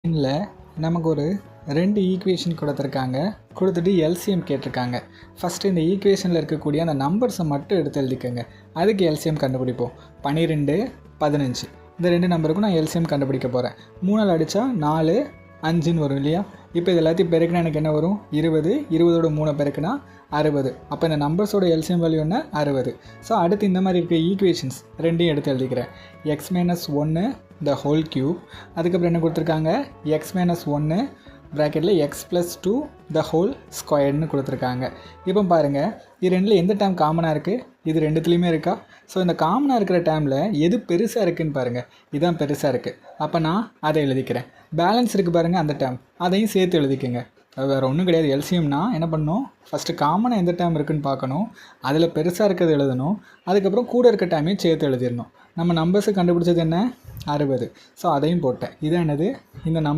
இதில் நமக்கு ஒரு 2 ஈக்குவேஷன் கொடுத்துருக்காங்க. கொடுத்துட்டு எல்சிஎம் கேட்டிருக்காங்க. ஃபஸ்ட்டு இந்த ஈக்குவேஷனில் இருக்கக்கூடிய அந்த நம்பர்ஸை மட்டும் எடுத்து எழுதிக்கோங்க. அதுக்கு எல்சிஎம் கண்டுபிடிப்போம். 12, 15 இந்த 2 நம்பருக்கும் நான் எல்சிஎம் கண்டுபிடிக்க போகிறேன். 3ஆல் அடித்தா 4, 5ன்னு வரும் இல்லையா? இப்போ இது எல்லாத்தையும் பெருக்கினா எனக்கு என்ன வரும்? 20. 20ஓட 3 பெருக்குனா 60. அப்போ இந்த நம்பர்ஸோட எல்சிஎம் வேல்யூ என்ன? 60. ஸோ அடுத்து இந்த மாதிரி இருக்க ஈக்குவேஷன்ஸ் 2ஐயும் எடுத்து எழுதிக்கிறேன். x-1 the whole cube. அதுக்கப்புறம் என்ன கொடுத்துருக்காங்க? x-1 ப்ராக்கெட்டில் x+2 the whole squaredனு கொடுத்துருக்காங்க. இப்போ பாருங்கள், இது ரெண்டில் எந்த டேர்ம் காமனாக இருக்குது? இது ரெண்டுத்துலேயுமே இருக்கா? ஸோ இந்த காமனாக இருக்கிற டேர்மில் எது பெருசாக இருக்குதுன்னு பாருங்கள். இதுதான் பெருசாக இருக்குது. அப்போ நான் அதை எழுதிக்கிறேன். பேலன்ஸ் இருக்குது பாருங்கள், அந்த டேர்ம் அதையும் சேர்த்து எழுதிக்கோங்க. அது வேறு ஒன்றும் கிடையாது. எல்சிஎம்னா என்ன பண்ணணும்? ஃபஸ்ட்டு காமனாக எந்த டேர்ம் இருக்குதுன்னு பார்க்கணும். அதில் பெருசாக இருக்கிறது எழுதணும். அதுக்கப்புறம் கூட இருக்க டேர்மையும் சேர்த்து எழுதிடணும். நம்ம நம்பர்ஸை கண்டுபிடிச்சது என்ன? 60. ஸோ அதையும் போட்டேன். இது என்னது? இந்த நம்பர்